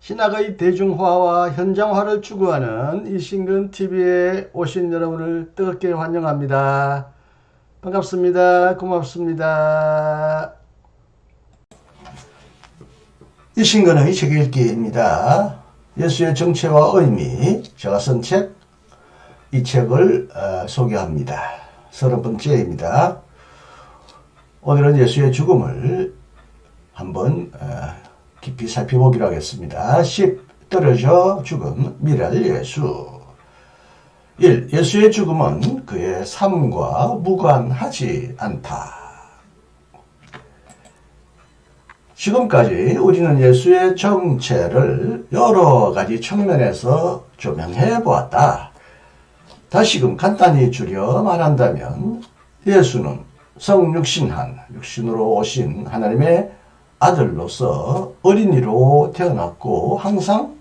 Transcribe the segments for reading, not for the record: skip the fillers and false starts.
신학의 대중화와 현장화를 추구하는 이신근TV에 오신 여러분을 뜨겁게 환영합니다. 반갑습니다. 고맙습니다. 이신근의 책 읽기입니다. 예수의 정체와 의미, 제가 쓴 책, 이 책을 소개합니다. 30번째입니다. 오늘은 예수의 죽음을 한번 깊이 살펴보기로 하겠습니다. 10. 떨어져 죽음, 미랄 예수. 1. 예수의 죽음은 그의 삶과 무관하지 않다. 지금까지 우리는 예수의 정체를 여러 가지 측면에서 조명해 보았다. 다시금 간단히 줄여 말한다면 예수는 성육신한, 육신으로 오신 하나님의 아들로서 어린이로 태어났고 항상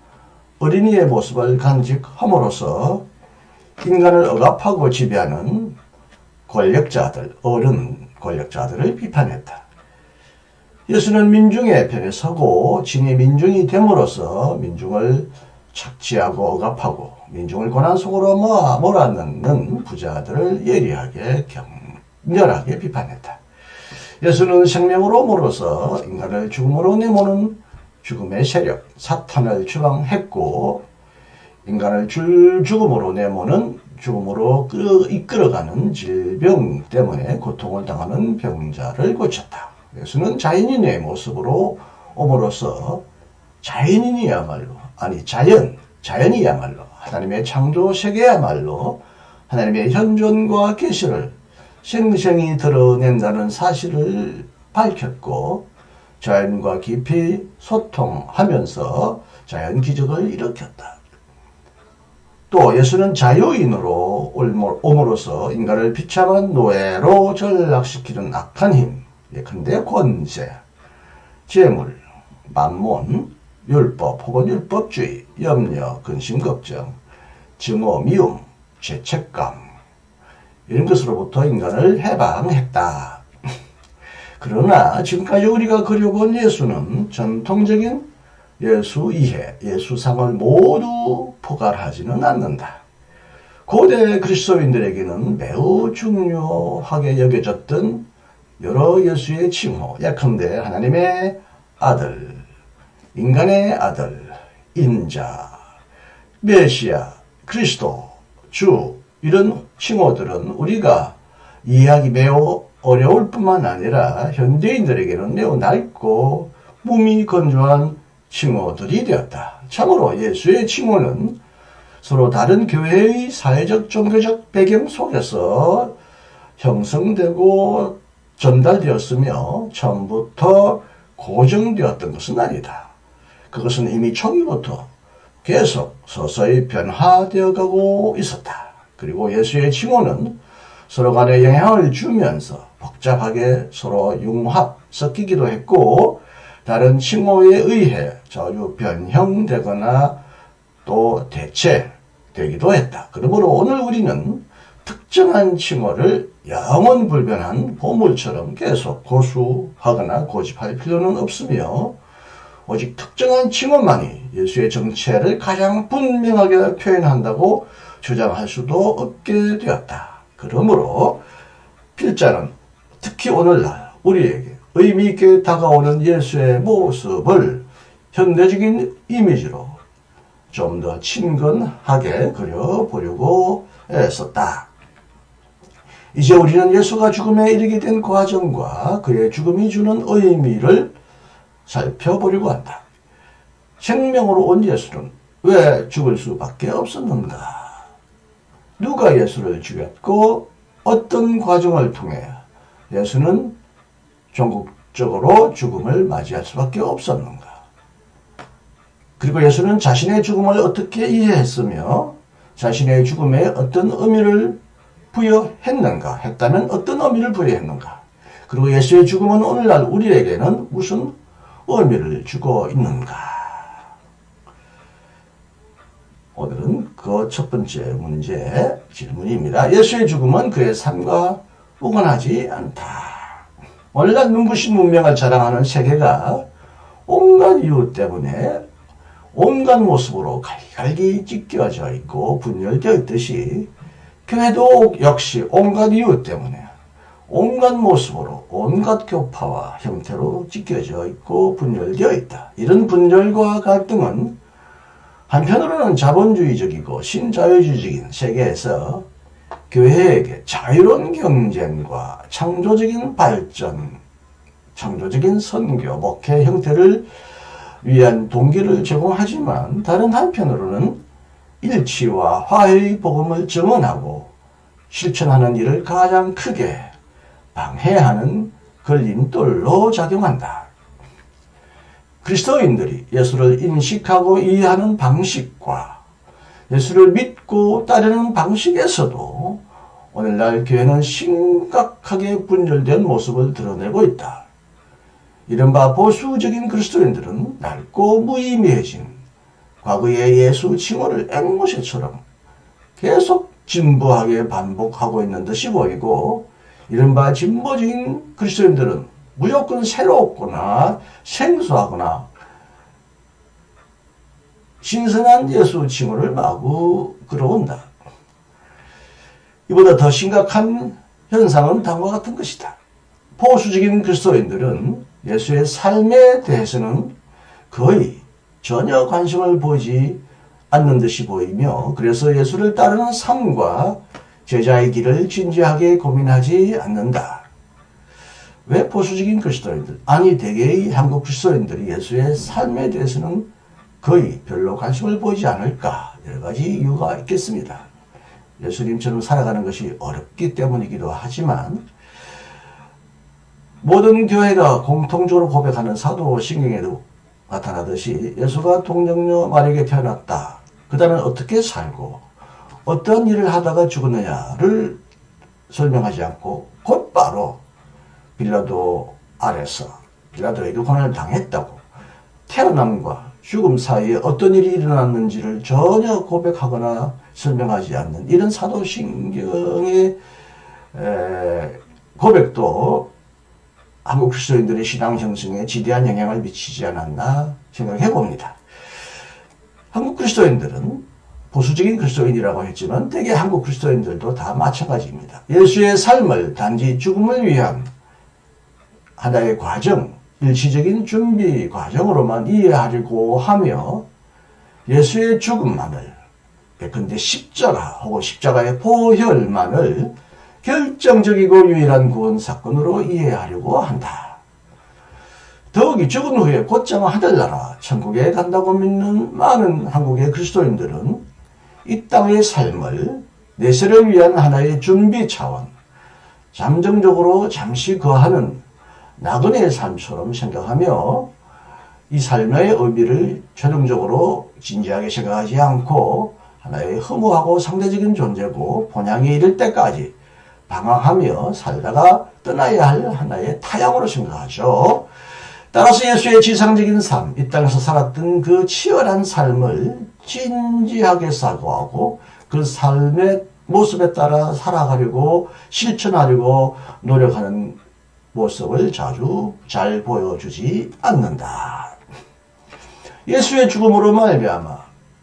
어린이의 모습을 간직함으로써 인간을 억압하고 지배하는 권력자들, 어른 권력자들을 비판했다. 예수는 민중의 편에 서고 진의 민중이 됨으로써 민중을 착취하고 억압하고 민중을 고난 속으로 몰아넣는 부자들을 예리하게 격렬하게 비판했다. 예수는 생명으로 몰아서 인간을 죽음으로 내모는 죽음의 세력, 사탄을 추방했고 인간을 죽음으로 내모는 죽음으로 이끌어가는 질병 때문에 고통을 당하는 병자를 고쳤다. 예수는 자연인의 모습으로 옴으로써 자연이야말로 하나님의 창조 세계야말로 하나님의 현존과 계시를 생생히 드러낸다는 사실을 밝혔고 자연과 깊이 소통하면서 자연 기적을 일으켰다. 또 예수는 자유인으로 옴으로써 인간을 비참한 노예로 전락시키는 악한 힘, 예컨대 권세, 재물, 만몬, 율법 혹은 율법주의, 염려, 근심, 걱정, 증오, 미움, 죄책감 이런 것으로부터 인간을 해방했다. 그러나 지금까지 우리가 그려본 예수는 전통적인 예수 이해, 예수상을 모두 포괄하지는 않는다. 고대 그리스도인들에게는 매우 중요하게 여겨졌던 여러 예수의 칭호, 예컨대 하나님의 아들, 인간의 아들, 인자, 메시아, 그리스도, 주 이런 칭호들은 우리가 이해하기 매우 어려울 뿐만 아니라 현대인들에게는 매우 낡고 몸이 건조한 칭호들이 되었다. 참으로 예수의 칭호는 서로 다른 교회의 사회적 종교적 배경 속에서 형성되고 전달되었으며 처음부터 고정되었던 것은 아니다. 그것은 이미 초기부터 계속 서서히 변화되어 가고 있었다. 그리고 예수의 칭호는 서로 간에 영향을 주면서 복잡하게 서로 융합, 섞이기도 했고 다른 칭호에 의해 자주 변형되거나 또 대체되기도 했다. 그러므로 오늘 우리는 특정한 칭호를 영원불변한 보물처럼 계속 고수하거나 고집할 필요는 없으며 오직 특정한 칭호만이 예수의 정체를 가장 분명하게 표현한다고 주장할 수도 없게 되었다. 그러므로 필자는 특히 오늘날 우리에게 의미있게 다가오는 예수의 모습을 현대적인 이미지로 좀 더 친근하게 그려보려고 했었다. 이제 우리는 예수가 죽음에 이르게 된 과정과 그의 죽음이 주는 의미를 살펴보려고 한다. 생명으로 온 예수는 왜 죽을 수밖에 없었는가? 누가 예수를 죽였고 어떤 과정을 통해 예수는 종국적으로 죽음을 맞이할 수밖에 없었는가? 그리고 예수는 자신의 죽음을 어떻게 이해했으며 자신의 죽음에 어떤 의미를 부여했는가? 했다면 어떤 의미를 부여했는가? 그리고 예수의 죽음은 오늘날 우리에게는 무슨 의미를 주고 있는가? 오늘은 그 첫 번째 문제 질문입니다. 예수의 죽음은 그의 삶과 무관하지 않다. 오늘날 눈부신 문명을 자랑하는 세계가 온갖 이유 때문에 온갖 모습으로 갈기갈기 찢겨져 있고 분열되어 있듯이 교회도 역시 온갖 이유 때문에 온갖 모습으로 온갖 교파와 형태로 찢겨져 있고 분열되어 있다. 이런 분열과 갈등은 한편으로는 자본주의적이고 신자유주의적인 세계에서 교회에게 자유로운 경쟁과 창조적인 발전, 창조적인 선교, 목회 형태를 위한 동기를 제공하지만 다른 한편으로는 일치와 화해의 복음을 증언하고 실천하는 일을 가장 크게 방해하는 걸림돌로 작용한다. 그리스도인들이 예수를 인식하고 이해하는 방식과 예수를 믿고 따르는 방식에서도 오늘날 교회는 심각하게 분열된 모습을 드러내고 있다. 이른바 보수적인 그리스도인들은 낡고 무의미해진 과거의 예수 칭호를 앵무새처럼 계속 진부하게 반복하고 있는 듯이 보이고, 이른바 진보적인 그리스도인들은 무조건 새롭거나 생소하거나 신선한 예수 칭호를 마구 끌어온다. 이보다 더 심각한 현상은 다음과 같은 것이다. 보수적인 그리스도인들은 예수의 삶에 대해서는 거의 전혀 관심을 보이지 않는 듯이 보이며, 그래서 예수를 따르는 삶과 제자의 길을 진지하게 고민하지 않는다. 왜 보수적인 그리스도인들, 아니 대개의 한국 그리스도인들이 예수의 삶에 대해서는 거의 별로 관심을 보이지 않을까? 여러 가지 이유가 있겠습니다. 예수님처럼 살아가는 것이 어렵기 때문이기도 하지만, 모든 교회가 공통적으로 고백하는 사도신경에도 나타나듯이 예수가 동정녀 마리에게 태어났다. 그다음에 어떻게 살고 어떤 일을 하다가 죽었느냐를 설명하지 않고 곧바로 빌라도 아래서 빌라도에게 고난을 당했다고, 태어남과 죽음 사이에 어떤 일이 일어났는지를 전혀 고백하거나 설명하지 않는 이런 사도신경의 고백도 한국 그리스도인들의 신앙 형성에 지대한 영향을 미치지 않았나 생각해 봅니다. 한국 그리스도인들은 보수적인 그리스도인이라고 했지만 대개 한국 그리스도인들도 다 마찬가지입니다. 예수의 삶을 단지 죽음을 위한 하나의 과정, 일시적인 준비 과정으로만 이해하려고 하며, 예수의 죽음만을, 예컨대 십자가 혹은 십자가의 보혈만을 결정적이고 유일한 구원 사건으로 이해하려고 한다. 더욱이 죽은 후에 곧장 하늘나라 천국에 간다고 믿는 많은 한국의 그리스도인들은 이 땅의 삶을 내세를 위한 하나의 준비 차원, 잠정적으로 잠시 거하는 나그네의 삶처럼 생각하며 이 삶의 의미를 최종적으로 진지하게 생각하지 않고 하나의 허무하고 상대적인 존재고 본향에 이를 때까지 방황하며 살다가 떠나야 할 하나의 타향으로 생각하죠. 따라서 예수의 지상적인 삶, 이 땅에서 살았던 그 치열한 삶을 진지하게 사고하고 그 삶의 모습에 따라 살아가려고 실천하려고 노력하는 모습을 자주 잘 보여주지 않는다. 예수의 죽음으로 말미암아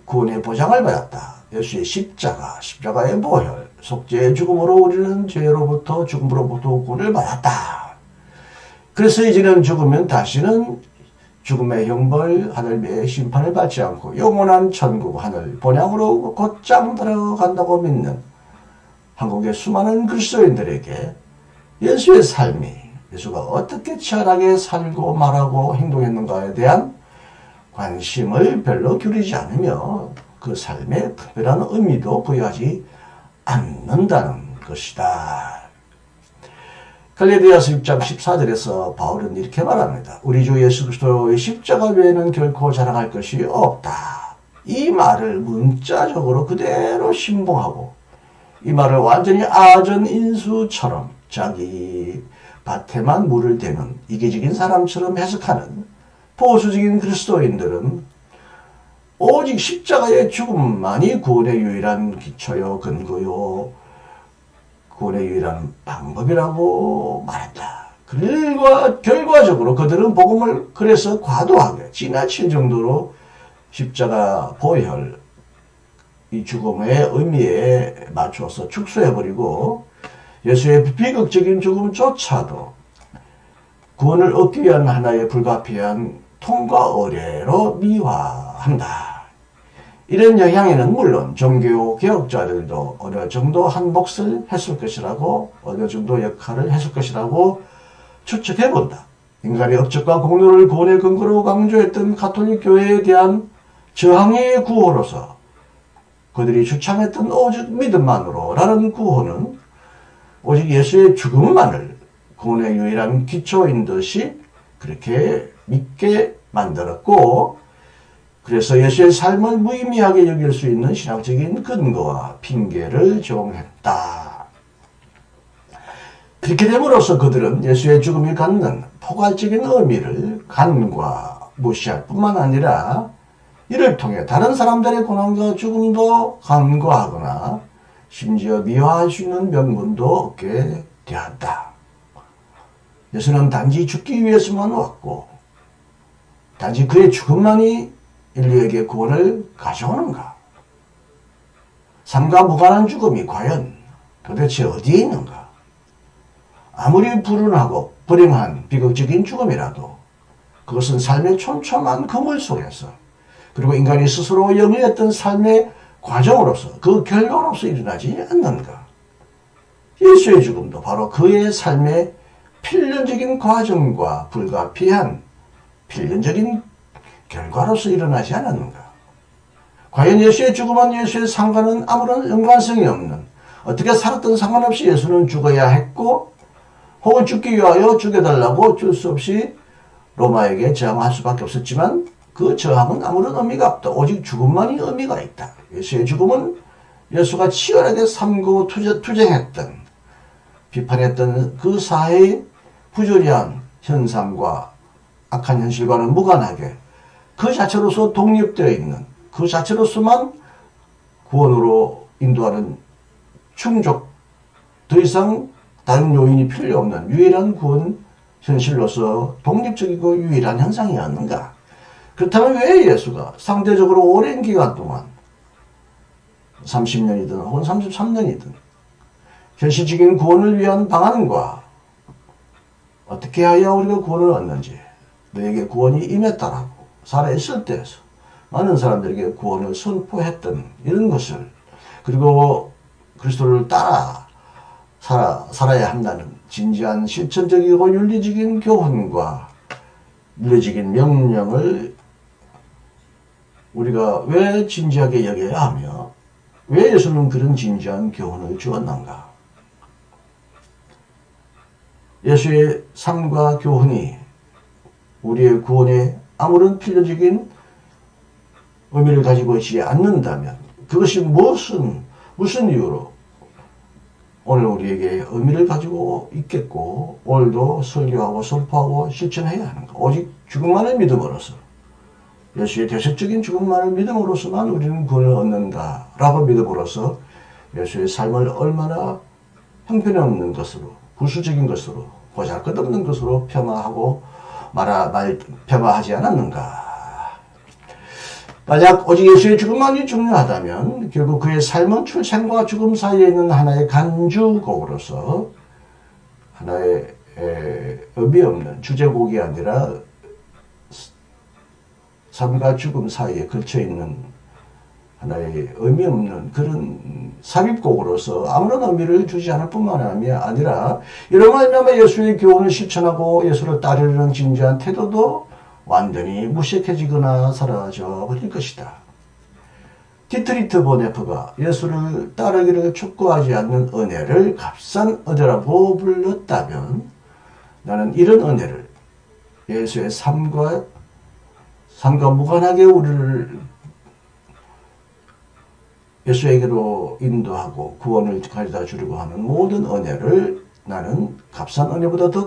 구원의 보장을 받았다. 예수의 십자가의 보혈, 속죄의 죽음으로 우리는 죄로부터 죽음으로부터 구원을 받았다. 그래서 이제는 죽으면 다시는 죽음의 형벌, 하늘의 심판을 받지 않고 영원한 천국 하늘 본향으로 곧장 들어간다고 믿는 한국의 수많은 그리스도인들에게 예수의 삶이, 예수가 어떻게 치열하게 살고 말하고 행동했는가에 대한 관심을 별로 기울이지 않으며 그 삶에 특별한 의미도 부여하지 않는다는 것이다. 갈라디아서 6장 14절에서 바울은 이렇게 말합니다. 우리 주 예수 그리스도의 십자가 외에는 결코 자랑할 것이 없다. 이 말을 문자적으로 그대로 신봉하고 이 말을 완전히 아전인수처럼 자기 밭에만 물을 대는 이기적인 사람처럼 해석하는 보수적인 그리스도인들은 오직 십자가의 죽음만이 구원의 유일한 기초요, 근거요, 구원의 유일한 방법이라고 말한다. 결과적으로 그들은 복음을 그래서 과도하게 지나칠 정도로 십자가 보혈 이 죽음의 의미에 맞춰서 축소해버리고 예수의 비극적인 죽음조차도 구원을 얻기 위한 하나의 불가피한 통과 의례로 미화한다. 이런 영향에는 물론 종교 개혁자들도 어느 정도 한 몫을 했을 것이라고, 어느 정도 역할을 했을 것이라고 추측해본다. 인간의 업적과 공로를 구원의 근거로 강조했던 가톨릭 교회에 대한 저항의 구호로서 그들이 주창했던 오직 믿음만으로라는 구호는 오직 예수의 죽음만을 구원의 유일한 기초인 듯이 그렇게 믿게 만들었고, 그래서 예수의 삶을 무의미하게 여길 수 있는 신학적인 근거와 핑계를 제공했다. 그렇게 됨으로써 그들은 예수의 죽음이 갖는 포괄적인 의미를 간과 무시할 뿐만 아니라 이를 통해 다른 사람들의 고난과 죽음도 간과하거나 심지어 미화할 수 있는 명분도 얻게 되었다. 예수는 단지 죽기 위해서만 왔고 단지 그의 죽음만이 인류에게 구원을 가져오는가? 삶과 무관한 죽음이 과연 도대체 어디에 있는가? 아무리 불운하고 불행한 비극적인 죽음이라도 그것은 삶의 촘촘한 그물 속에서, 그리고 인간이 스스로 영위했던 삶의 과정으로서, 그 결과로서 일어나지 않는가? 예수의 죽음도 바로 그의 삶의 필연적인 과정과 불가피한 필연적인 결과로서 일어나지 않았는가? 과연 예수의 죽음은 예수의 상과는 아무런 연관성이 없는, 어떻게 살았든 상관없이 예수는 죽어야 했고, 혹은 죽기 위하여 죽여달라고 어쩔 수 없이 로마에게 저항할 수밖에 없었지만 그 저항은 아무런 의미가 없다. 오직 죽음만이 의미가 있다. 예수의 죽음은 예수가 치열하게 삼고 투쟁했던, 비판했던 그 사회의 부조리한 현상과 악한 현실과는 무관하게 그 자체로서 독립되어 있는, 그 자체로서만 구원으로 인도하는 충족, 더 이상 다른 요인이 필요 없는 유일한 구원 현실로서 독립적이고 유일한 현상이었는가? 그렇다면 왜 예수가 상대적으로 오랜 기간 동안 30년이든 혹은 33년이든 현실적인 구원을 위한 방안과 어떻게 해야 우리가 구원을 얻는지, 너에게 구원이 임했다라고 살아있을 때에서 많은 사람들에게 구원을 선포했던 이런 것을, 그리고 그리스도를 따라 살아야 한다는 진지한 실천적이고 윤리적인 교훈과 윤리적인 명령을 우리가 왜 진지하게 여겨야 하며, 왜 예수는 그런 진지한 교훈을 주었는가? 예수의 삶과 교훈이 우리의 구원에 아무런 필연적인 의미를 가지고 있지 않는다면 그것이 무슨 이유로 오늘 우리에게 의미를 가지고 있겠고, 오늘도 설교하고 선포하고 실천해야 하는가? 오직 죽음만을 믿음으로써, 예수의 대속적인 죽음만을 믿음으로써만 우리는 구원을 얻는다라고 믿음으로써 예수의 삶을 얼마나 형편없는 것으로, 부수적인 것으로, 보잘것없는 것으로 폄하하지 않았는가? 만약 오직 예수의 죽음만이 중요하다면 결국 그의 삶은 출생과 죽음 사이에 있는 하나의 간주곡으로서, 하나의 의미 없는 주제곡이 아니라 삶과 죽음 사이에 걸쳐있는 하나의 의미 없는 그런 삽입곡으로서 아무런 의미를 주지 않을 뿐만 아니라, 이런 말미암아 예수의 교훈을 실천하고 예수를 따르려는 진지한 태도도 완전히 무색해지거나 사라져 버릴 것이다. 디트리트 보네프가 예수를 따르기를 촉구하지 않는 은혜를 값싼 은혜라고 불렀다면, 나는 이런 은혜를 예수의 삶과 무관하게 우리를 예수에게로 인도하고 구원을 가져다 주려고 하는 모든 은혜를 나는 값싼 은혜보다 더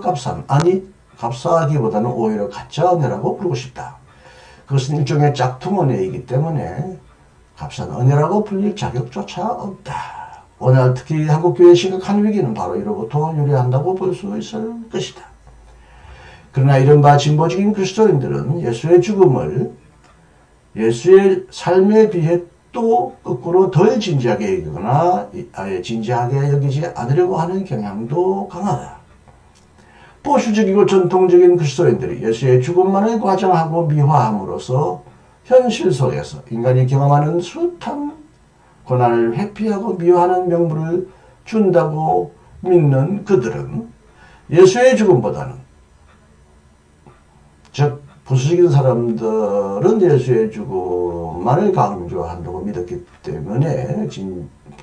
값싸기보다는 오히려 가짜 은혜라고 부르고 싶다. 그것은 일종의 짝퉁 은혜이기 때문에 값싼 은혜라고 불릴 자격조차 없다. 오늘 특히 한국교회의 심각한 위기는 바로 이로부터 유래한다고 볼 수 있을 것이다. 그러나 이른바 진보적인 그리스도인들은 예수의 죽음을 예수의 삶에 비해 또 거꾸로 덜 진지하게 여기거나 아예 진지하게 여기지 않으려고 하는 경향도 강하다. 보수적이고 전통적인 그리스도인들이 예수의 죽음만을 과장하고 미화함으로써 현실 속에서 인간이 경험하는 숱한 고난을 회피하고 미화하는 명분을 준다고 믿는 그들은 예수의 죽음보다는, 즉 보수적인 사람들은 예수의 죽음만을 강조한다고 믿었기 때문에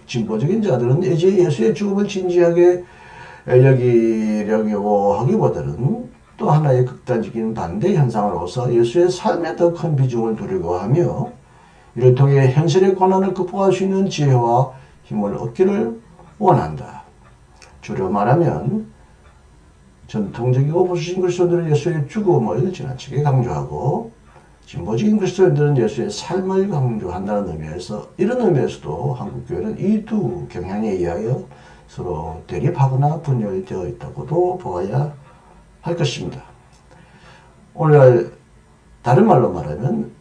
진보적인 자들은 이제 예수의 죽음을 진지하게 여기려고 하기보다는 또 하나의 극단적인 반대 현상으로서 예수의 삶에 더 큰 비중을 두려고 하며 이를 통해 현실의 고난을 극복할 수 있는 지혜와 힘을 얻기를 원한다. 줄여 말하면 전통적이고 보수적인 그리스도인들은 예수의 죽음을 지나치게 강조하고 진보적인 그리스도인들은 예수의 삶을 강조한다는 의미에서, 이런 의미에서도 한국교회는 이 두 경향에 의하여 서로 대립하거나 분열되어 있다고도 보아야 할 것입니다. 오늘날 다른 말로 말하면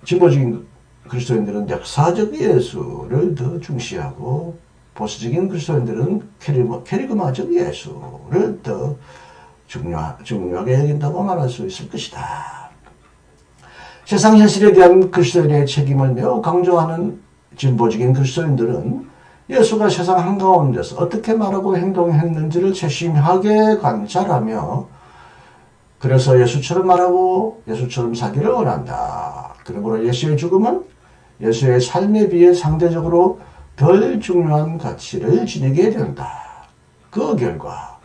진보적인 그리스도인들은 역사적 예수를 더 중시하고 보수적인 그리스도인들은 캐리그마적 예수를 더 중요하게 여긴다고 말할 수 있을 것이다. 세상 현실에 대한 그리스도인의 책임을 매우 강조하는 진보적인 그리스도인들은 예수가 세상 한가운데서 어떻게 말하고 행동했는지를 세심하게 관찰하며 그래서 예수처럼 말하고 예수처럼 살기를 원한다. 그러므로 예수의 죽음은 예수의 삶에 비해 상대적으로 덜 중요한 가치를 지니게 된다. 그 결과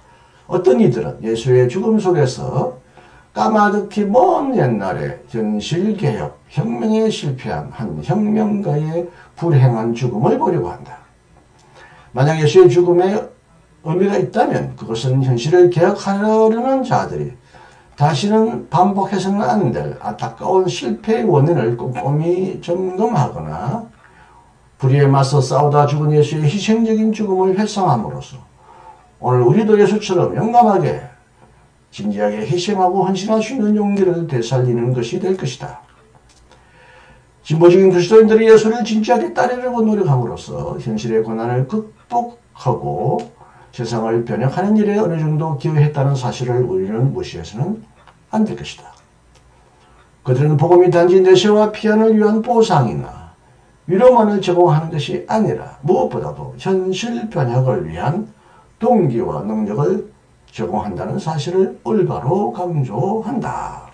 어떤 이들은 예수의 죽음 속에서 까마득히 먼 옛날에 현실개혁, 혁명에 실패한 한 혁명가의 불행한 죽음을 보려고 한다. 만약 예수의 죽음에 의미가 있다면 그것은 현실을 개혁하려는 자들이 다시는 반복해서는 안 될 안타까운 실패의 원인을 꼼꼼히 점검하거나 불의에 맞서 싸우다 죽은 예수의 희생적인 죽음을 회상함으로써 오늘 우리도 예수처럼 용감하게 진지하게 희생하고 헌신할 수 있는 용기를 되살리는 것이 될 것이다. 진보적인 그리스도인들이 예수를 진지하게 따르려고 노력함으로써 현실의 고난을 극복하고 세상을 변혁하는 일에 어느 정도 기여했다는 사실을 우리는 무시해서는 안 될 것이다. 그들은 복음이 단지 내세와 피안을 위한 보상이나 위로만을 제공하는 것이 아니라 무엇보다도 현실 변혁을 위한 동기와 능력을 제공한다는 사실을 올바로 강조한다.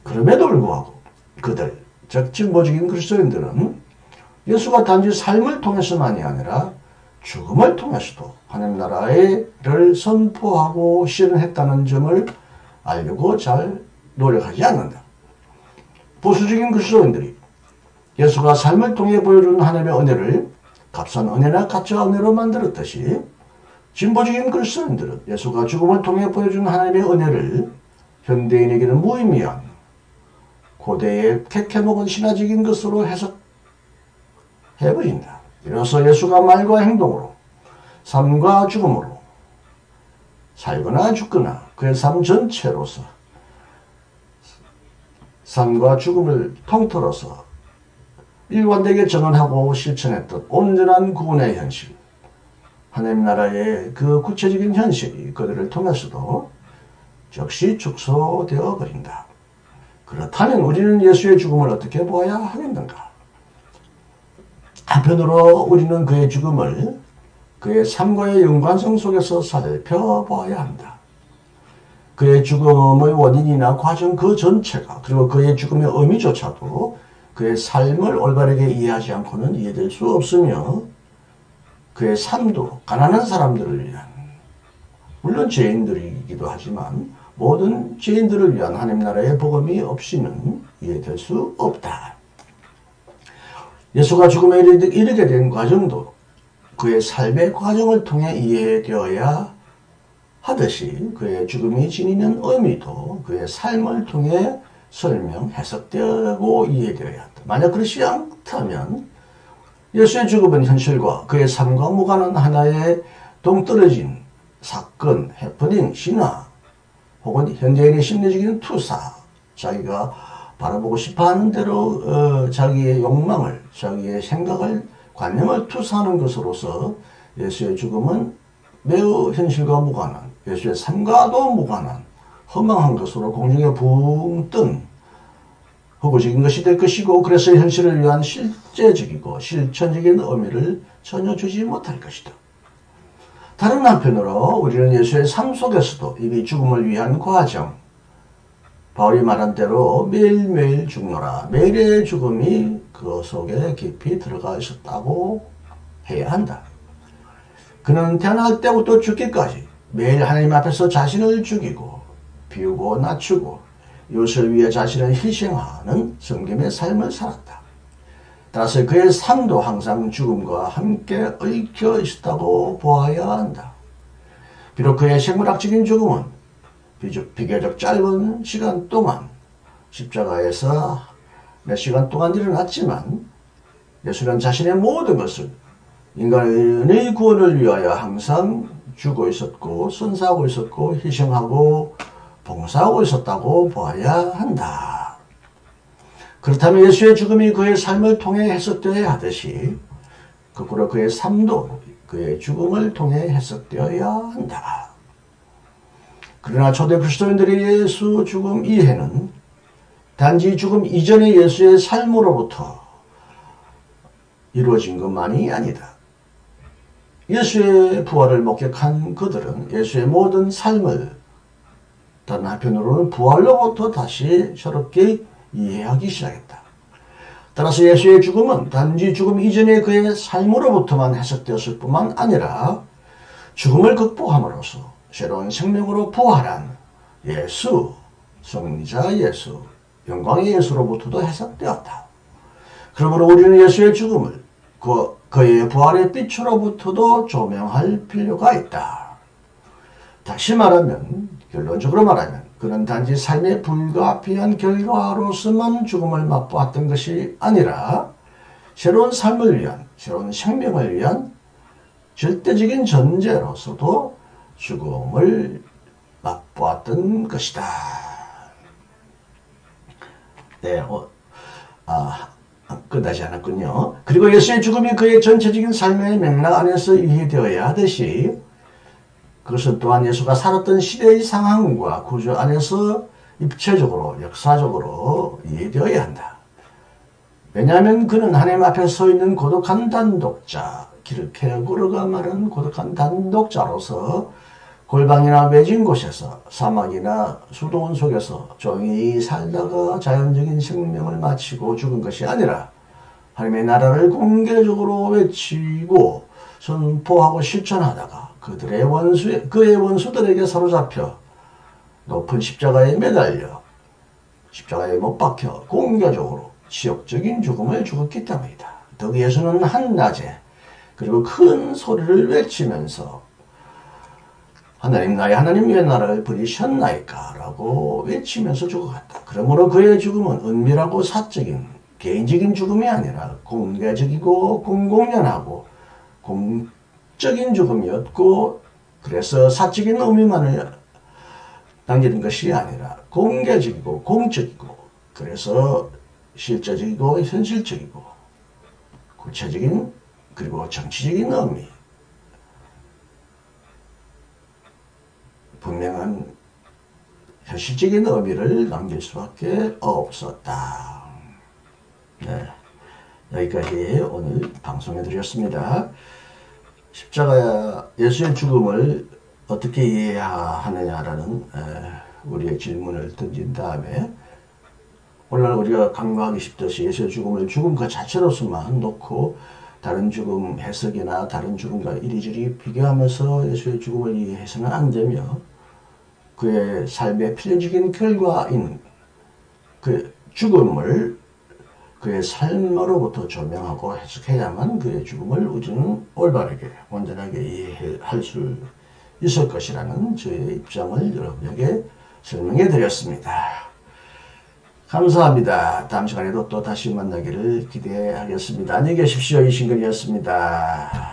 그럼에도 불구하고 그들, 즉 진보적인 그리스도인들은 예수가 단지 삶을 통해서만이 아니라 죽음을 통해서도 하나님 나라를 선포하고 실현했다는 점을 알려고 잘 노력하지 않는다. 보수적인 그리스도인들이 예수가 삶을 통해 보여준 하나님의 은혜를 값싼 은혜나 가짜 은혜로 만들었듯이 진보적인 그리스도인들은 예수가 죽음을 통해 보여준 하나님의 은혜를 현대인에게는 무의미한 고대의 캐캐먹은 신화적인 것으로 해석해버린다. 이로써 예수가 말과 행동으로 삶과 죽음으로 살거나 죽거나 그의 삶 전체로서 삶과 죽음을 통틀어서 일관되게 정언하고 실천했던 온전한 구원의 현실, 하나님 나라의 그 구체적인 현실이 그들을 통해서도 즉시 축소되어 버린다. 그렇다면 우리는 예수의 죽음을 어떻게 보아야 하겠는가? 한편으로 우리는 그의 죽음을 그의 삶과의 연관성 속에서 살펴봐야 한다. 그의 죽음의 원인이나 과정 그 전체가, 그리고 그의 죽음의 의미조차도 그의 삶을 올바르게 이해하지 않고는 이해될 수 없으며 그의 삶도 가난한 사람들을 위한, 물론 죄인들이기도 하지만 모든 죄인들을 위한 하나님 나라의 복음이 없이는 이해될 수 없다. 예수가 죽음에 이르게 된 과정도 그의 삶의 과정을 통해 이해되어야 하듯이 그의 죽음이 지니는 의미도 그의 삶을 통해 설명, 해석되고 이해되어야 한다. 만약 그렇지 않다면 예수의 죽음은 현실과 그의 삶과 무관한 하나의 동떨어진 사건, 해프닝, 신화, 혹은 현대인의 심리적인 투사, 자기가 바라보고 싶어하는 대로 자기의 욕망을, 자기의 생각을, 관념을 투사하는 것으로서 예수의 죽음은 매우 현실과 무관한, 예수의 삶과도 무관한 허망한 것으로 공중에 붕 뜬 허구적인 것이 될 것이고, 그래서 현실을 위한 실제적이고 실천적인 의미를 전혀 주지 못할 것이다. 다른 한편으로 우리는 예수의 삶 속에서도 이미 죽음을 위한 과정, 바울이 말한 대로 매일매일 죽노라, 매일의 죽음이 그 속에 깊이 들어가 있었다고 해야 한다. 그는 태어날 때부터 죽기까지 매일 하나님 앞에서 자신을 죽이고 비우고 낮추고 이웃을 위해 자신을 희생하는 섬김의 삶을 살았다. 따라서 그의 삶도 항상 죽음과 함께 얽혀 있었다고 보아야 한다. 비록 그의 생물학적인 죽음은 비교적 짧은 시간 동안 십자가에서 몇 시간 동안 일어났지만, 예수는 자신의 모든 것을 인간의 구원을 위하여 항상 주고 있었고 선사하고 있었고 희생하고 봉사하고 있었다고 보아야 한다. 그렇다면 예수의 죽음이 그의 삶을 통해 해석되어야 하듯이 거꾸로 그의 삶도 그의 죽음을 통해 해석되어야 한다. 그러나 초대 그리스도인들의 예수 죽음 이해는 단지 죽음 이전의 예수의 삶으로부터 이루어진 것만이 아니다. 예수의 부활을 목격한 그들은 예수의 모든 삶을 다른 한편으로는 부활로부터 다시 새롭게 이해하기 시작했다. 따라서 예수의 죽음은 단지 죽음 이전의 그의 삶으로부터만 해석되었을 뿐만 아니라 죽음을 극복함으로써 새로운 생명으로 부활한 예수, 성리자 예수, 영광의 예수로부터도 해석되었다. 그러므로 우리는 예수의 죽음을 그의 부활의 빛으로부터도 조명할 필요가 있다. 다시 말하면, 결론적으로 말하면 그는 단지 삶의 불가피한 결과로서만 죽음을 맛보았던 것이 아니라 새로운 삶을 위한, 새로운 생명을 위한 절대적인 전제로서도 죽음을 맛보았던 것이다. 네, 끝나지 않았군요. 그리고 예수의 죽음이 그의 전체적인 삶의 맥락 안에서 이해되어야 하듯이 그것은 또한 예수가 살았던 시대의 상황과 구조 안에서 입체적으로, 역사적으로 이해되어야 한다. 왜냐하면 그는 하나님 앞에 서 있는 고독한 단독자, 기르케고르가 말한 고독한 단독자로서 골방이나 외진 곳에서, 사막이나 수도원 속에서 조용히 살다가 자연적인 생명을 마치고 죽은 것이 아니라 하나님의 나라를 공개적으로 외치고 선포하고 실천하다가 그의 원수들에게 사로잡혀 높은 십자가에 매달려 십자가에 못 박혀 공개적으로 지역적인 죽음을 죽었기 때문이다. 더욱 예수는 한낮에 그리고 큰 소리를 외치면서 하나님, 나의 하나님, 왜 나를 버리셨나이까? 라고 외치면서 죽어갔다. 그러므로 그의 죽음은 은밀하고 사적인, 개인적인 죽음이 아니라 공개적이고 공공연하고 공적인 죽음이었고, 그래서 사적인 의미만을 남기는 것이 아니라 공개적이고 공적이고, 그래서 실제적이고 현실적이고 구체적인 그리고 정치적인 의미, 분명한 현실적인 의미를 남길 수밖에 없었다. 네, 여기까지 오늘 방송해 드렸습니다. 십자가 예수의 죽음을 어떻게 이해하느냐라는 우리의 질문을 던진 다음에 오늘 우리가 간과하기 쉽듯이 예수의 죽음을 죽음 그 자체로서만 놓고 다른 죽음 해석이나 다른 죽음과 이리저리 비교하면서 예수의 죽음을 이해해서는 안 되며, 그의 삶의 필연적인 결과인 그 죽음을 그의 삶으로부터 조명하고 해석해야만 그의 죽음을 우리는 올바르게 온전하게 이해할 수 있을 것이라는 저의 입장을 여러분에게 설명해 드렸습니다. 감사합니다. 다음 시간에도 또 다시 만나기를 기대하겠습니다. 안녕히 계십시오. 이신근이었습니다.